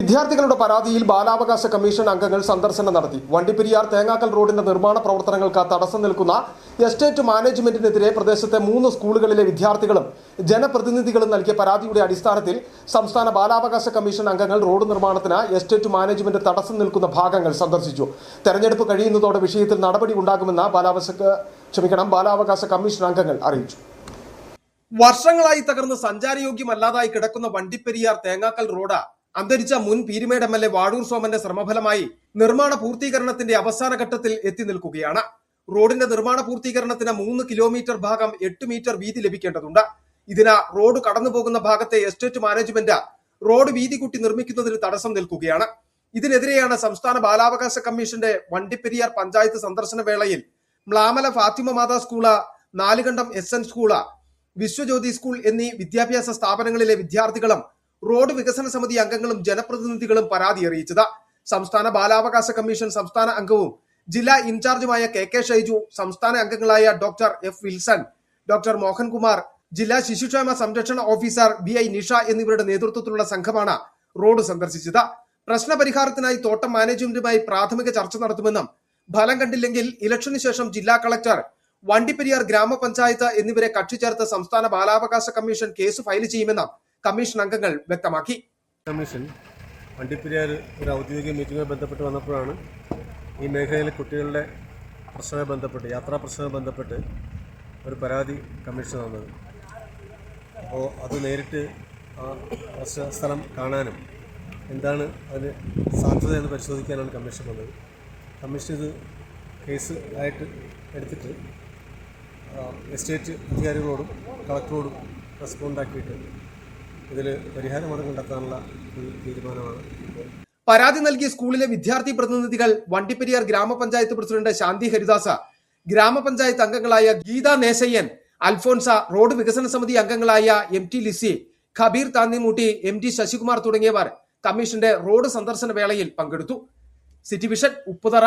വിദ്യാർത്ഥികളുടെ പരാതിയിൽ ബാലാവകാശ കമ്മീഷൻ അംഗങ്ങൾ സന്ദർശനം നടത്തി. വണ്ടിപ്പെരിയാർ തേങ്ങാക്കൽ റോഡിന്റെ നിർമ്മാണ പ്രവർത്തനങ്ങൾക്ക് തടസ്സം നിൽക്കുന്ന എസ്റ്റേറ്റ് മാനേജ്മെന്റിനെതിരെ പ്രദേശത്തെ 3 സ്കൂളുകളിലെ വിദ്യാർത്ഥികളും ജനപ്രതിനിധികളും നൽകിയ പരാതിയുടെ അടിസ്ഥാനത്തിൽ സംസ്ഥാന ബാലാവകാശ കമ്മീഷൻ അംഗങ്ങൾ റോഡ് നിർമ്മാണത്തിന് എസ്റ്റേറ്റ് മാനേജ്മെന്റ് തടസ്സം നിൽക്കുന്ന ഭാഗങ്ങൾ സന്ദർശിച്ചു. തെരഞ്ഞെടുപ്പ് കഴിയുന്നതോടെ വിഷയത്തിൽ നടപടി ഉണ്ടാകുമെന്ന് ബാലാവകാശ കമ്മീഷൻ അംഗങ്ങൾ അറിയിച്ചു. വർഷങ്ങളായി തകർന്ന് സഞ്ചാരയോഗ്യമല്ലാതായി കിടക്കുന്ന വണ്ടിപ്പെരിയാർ തേങ്ങാക്കൽ റോഡ് അന്തരിച്ച മുൻ പീരുമേട് MLA വാഴൂർ സോമന്റെ ശ്രമഫലമായി നിർമ്മാണ പൂർത്തീകരണത്തിന്റെ അവസാന ഘട്ടത്തിൽ എത്തി നിൽക്കുകയാണ്. റോഡിന്റെ നിർമ്മാണ പൂർത്തീകരണത്തിന് 3 കിലോമീറ്റർ ഭാഗം 8 മീറ്റർ വീതി ലഭിക്കേണ്ടതുണ്ട്. ഇതിന് റോഡ് കടന്നുപോകുന്ന ഭാഗത്തെ എസ്റ്റേറ്റ് മാനേജ്മെന്റ് റോഡ് വീതി കൂട്ടി നിർമ്മിക്കുന്നതിന് തടസ്സം നിൽക്കുകയാണ്. ഇതിനെതിരെയാണ് സംസ്ഥാന ബാലാവകാശ കമ്മീഷന്റെ വണ്ടിപ്പെരിയാർ പഞ്ചായത്ത് സന്ദർശന വേളയിൽ Mlamala Fatima Mata school, Nalukandam SN school, Vishwajyothi school എന്നീ വിദ്യാഭ്യാസ സ്ഥാപനങ്ങളിലെ വിദ്യാർത്ഥികളും റോഡ് വികസന സമിതി അംഗങ്ങളും ജനപ്രതിനിധികളും പരാതി അറിയിച്ചത്. സംസ്ഥാന ബാലാവകാശ കമ്മീഷൻ സംസ്ഥാന അംഗവും ജില്ലാ ഇൻചാർജുമായ KK ഷൈജു, സംസ്ഥാന അംഗങ്ങളായ doctor F Wilson, doctor Mohankumar, ജില്ലാ ശിശുക്ഷേമ സംരക്ഷണ ഓഫീസർ BI നിഷ എന്നിവരുടെ നേതൃത്വത്തിലുള്ള സംഘമാണ് റോഡ് സന്ദർശിച്ചത്. പ്രശ്നപരിഹാരത്തിനായി തോട്ടം മാനേജ്മെന്റുമായി പ്രാഥമിക ചർച്ച നടത്തുമെന്നും ഫലം കണ്ടില്ലെങ്കിൽ ഇലക്ഷന് ശേഷം ജില്ലാ കളക്ടർ, വണ്ടിപ്പെരിയാർ ഗ്രാമപഞ്ചായത്ത് എന്നിവരെ കക്ഷി ചേർത്ത് സംസ്ഥാന ബാലാവകാശ കമ്മീഷൻ കേസ് ഫയൽ ചെയ്യുമെന്നും കമ്മീഷൻ അംഗങ്ങൾ വ്യക്തമാക്കി. കമ്മീഷൻ വണ്ടിപ്പെരിയാർ ഒരു ഔദ്യോഗിക മീറ്റിംഗുമായി ബന്ധപ്പെട്ട് വന്നപ്പോഴാണ് ഈ മേഖലയിലെ കുട്ടികളുടെ പ്രശ്നവുമായി ബന്ധപ്പെട്ട്, യാത്രാ പ്രശ്നവുമായി ബന്ധപ്പെട്ട് ഒരു പരാതി കമ്മീഷൻ തന്നത്. അപ്പോൾ അത് നേരിട്ട് ആ സ്ഥലം കാണാനും എന്താണ് അതിന് സാധ്യതയെന്ന് പരിശോധിക്കാനാണ് കമ്മീഷൻ വന്നത്. കമ്മീഷൻ ഇത് കേസ് ആയിട്ട് എടുത്തിട്ട് എസ്റ്റേറ്റ് അധികാരികളോടും കളക്ടറോടും റെസ്പോണ്ടാക്കിയിട്ട് ഇതിൽ പരിഹാരമാർഗം കണ്ടെത്താനുള്ള ഒരു തീരുമാനമാണ്. പരാതി നൽകിയ സ്കൂളിലെ വിദ്യാർത്ഥി പ്രതിനിധികൾ വണ്ടിപ്പെരിയാർ ഗ്രാമപഞ്ചായത്ത് പ്രസിഡന്റ് ശാന്തി ഹരിദാസ്, ഗ്രാമപഞ്ചായത്ത് അംഗങ്ങളായ ഗീത നേസയ്യൻ, അൽഫോൻസ, റോഡ് വികസന സമിതി അംഗങ്ങളായ MT ലിസി, ഖബീർ താന്നിമൂട്ടി, MD ശശികുമാർ തുടങ്ങിയവർ കമ്മീഷന്റെ റോഡ് സന്ദർശന വേളയിൽ പങ്കെടുത്തു. City vision, Upputhara.